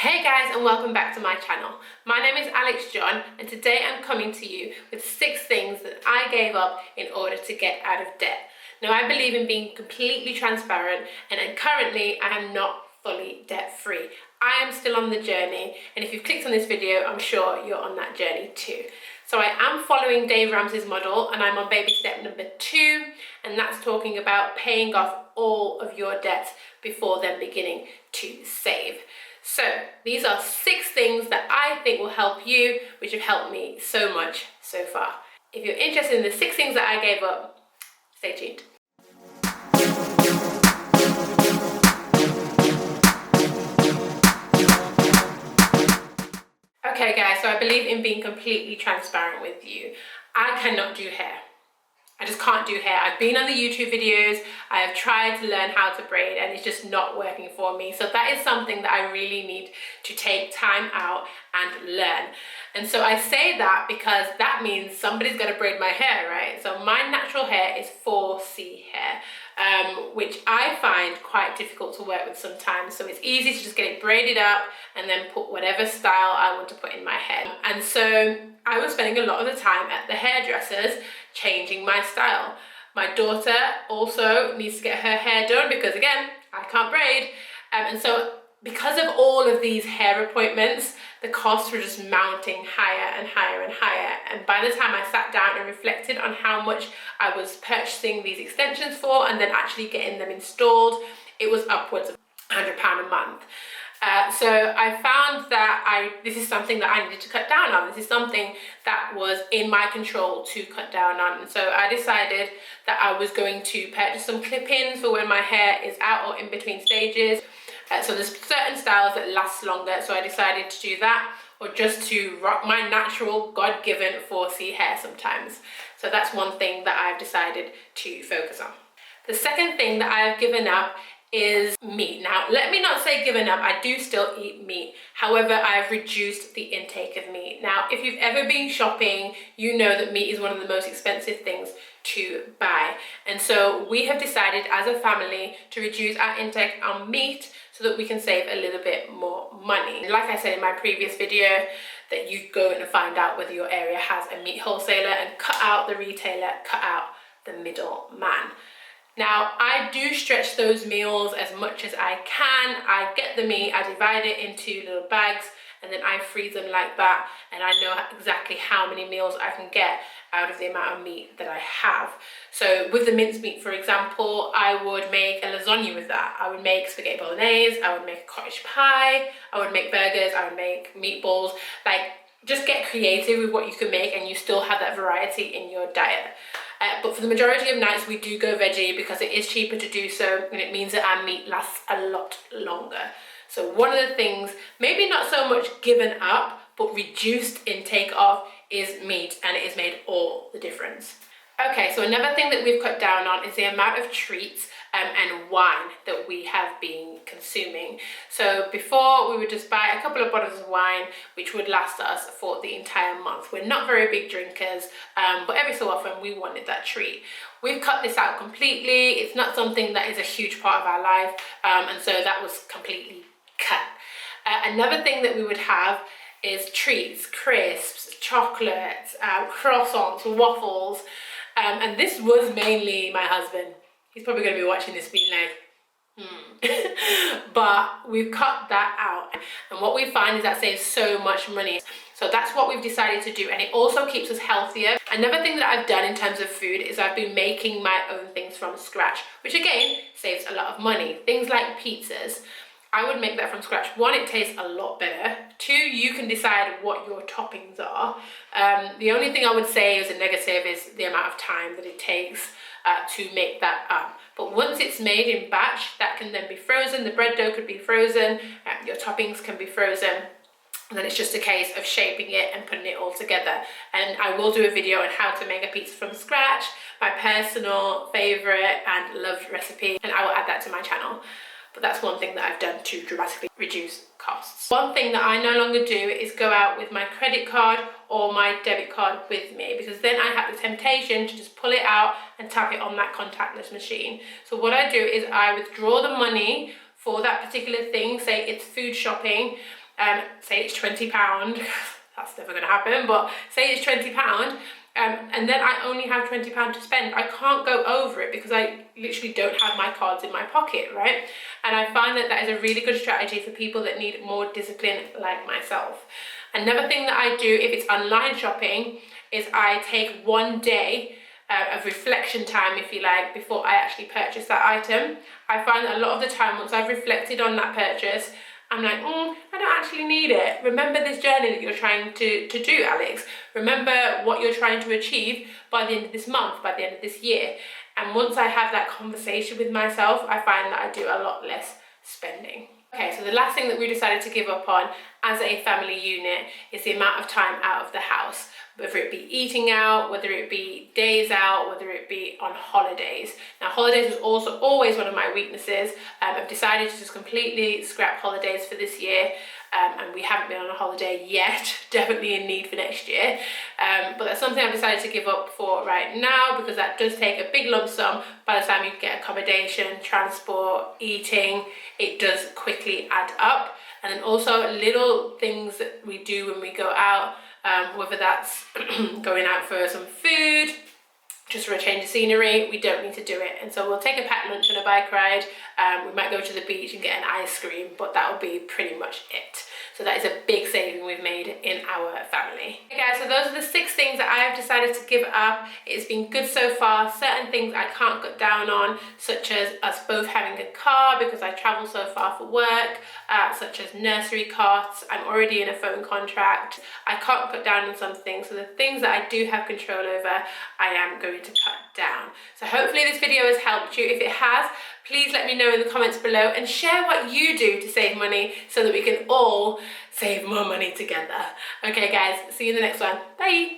Hey guys, and welcome back to my channel. My name is Alex John, and today I'm coming to you with 6 things that I gave up in order to get out of debt. Now, I believe in being completely transparent, and currently I am not fully debt free. I am still on the journey, and if you've clicked on this video, I'm sure you're on that journey too. So I am following Dave Ramsey's model, and I'm on baby step number 2, and that's talking about paying off all of your debts before then beginning to save. So these are 6 things that I think will help you, which have helped me so much so far. If you're interested in the 6 things that I gave up, stay tuned. Okay guys, so I believe in being completely transparent with you. I cannot do hair. I just can't do hair. I've been on the YouTube videos, I have tried to learn how to braid, and it's just not working for me. So that is something that I really need to take time out and learn. And so I say that because that means somebody's got to braid my hair, right? So my natural hair is 4C hair, which I find quite difficult to work with sometimes. So it's easy to just get it braided up and then put whatever style I want to put in my hair. And so I was spending a lot of the time at the hairdressers changing my style. My daughter also needs to get her hair done because, again, I can't braid. And so because of all of these hair appointments, the costs were just mounting higher and higher and higher. And by the time I sat down and reflected on how much I was purchasing these extensions for and then actually getting them installed, it was upwards of £100 a month. So I found that this is something that I needed to cut down on. This is something that was in my control to cut down on. And so I decided that I was going to purchase some clip-ins for when my hair is out or in between stages. So there's certain styles that last longer, so I decided to do that, or just to rock my natural God-given 4C hair sometimes. So that's one thing that I've decided to focus on. The second thing that I have given up is meat. Now, let me not say given up, I do still eat meat. However, I have reduced the intake of meat. Now, if you've ever been shopping, you know that meat is one of the most expensive things to buy. And so we have decided as a family to reduce our intake on meat so that we can save a little bit more money. Like I said in my previous video, that you go and find out whether your area has a meat wholesaler and cut out the retailer, cut out the middleman. Now, I do stretch those meals as much as I can. I get the meat, I divide it into little bags, and then I freeze them like that, and I know exactly how many meals I can get out of the amount of meat that I have. So with the mincemeat, for example, I would make a lasagna with that. I would make spaghetti bolognese, I would make a cottage pie, I would make burgers, I would make meatballs. Like, just get creative with what you can make and you still have that variety in your diet. But for the majority of nights, we do go veggie because it is cheaper to do so, and it means that our meat lasts a lot longer. So one of the things, maybe not so much given up, but reduced intake of, is meat, and it has made all the difference. Okay, so another thing that we've cut down on is the amount of treats and wine that we have been consuming. So before, we would just buy a couple of bottles of wine, which would last us for the entire month. We're not very big drinkers, but every so often we wanted that treat. We've cut this out completely. It's not something that is a huge part of our life, and so that was completely cut. Another thing that we would have is treats, crisps, chocolates, croissants, waffles, and this was mainly my husband. He's probably going to be watching this being like, but we've cut that out, and what we find is that saves so much money. So that's what we've decided to do, and it also keeps us healthier. Another thing that I've done in terms of food is I've been making my own things from scratch, which again saves a lot of money. Things like pizzas, I would make that from scratch. 1, it tastes a lot better. 2, you can decide what your toppings are. The only thing I would say as a negative is the amount of time that it takes to make that up. But once it's made in batch, that can then be frozen. The bread dough could be frozen, your toppings can be frozen. And then it's just a case of shaping it and putting it all together. And I will do a video on how to make a pizza from scratch, my personal favorite and loved recipe, and I will add that to my channel. But that's one thing that I've done to dramatically reduce costs. One thing that I no longer do is go out with my credit card or my debit card with me, because then I have the temptation to just pull it out and tap it on that contactless machine. So what I do is I withdraw the money for that particular thing, say it's food shopping, say it's £20, that's never going to happen, but say it's £20, and then I only have £20 to spend, I can't go over it because I literally don't have my cards in my pocket, right? And I find that that is a really good strategy for people that need more discipline like myself. Another thing that I do if it's online shopping is I take one day of reflection time, if you like, before I actually purchase that item. I find that a lot of the time, once I've reflected on that purchase, I'm like, I don't actually need it. Remember this journey that you're trying to do, Alex. Remember what you're trying to achieve by the end of this month, by the end of this year. And once I have that conversation with myself, I find that I do a lot less spending. Okay, so the last thing that we decided to give up on as a family unit is the amount of time out of the house, whether it be eating out, whether it be days out, whether it be on holidays. Now, holidays was also always one of my weaknesses. I've decided to just completely scrap holidays for this year, and we haven't been on a holiday yet, definitely in need for next year. But that's something I've decided to give up for right now, because that does take a big lump sum. By the time you get accommodation, transport, eating, it does quickly add up. And then also little things that we do when we go out, whether that's going out for some food, just for a change of scenery, we don't need to do it. And so we'll take a packed lunch and a bike ride. We might go to the beach and get an ice cream, but that will be pretty much it. So that is a big saving we've made in our family. Okay guys, so those are the 6 things that I have decided to give up. It's been good so far. Certain things I can't cut down on, such as us both having a car because I travel so far for work, such as nursery costs. I'm already in a phone contract. I can't cut down on some things. So the things that I do have control over, I am going to cut down. So hopefully this video has helped you. If it has, please let me know in the comments below and share what you do to save money so that we can all save more money together. Okay guys, see you in the next one. Bye.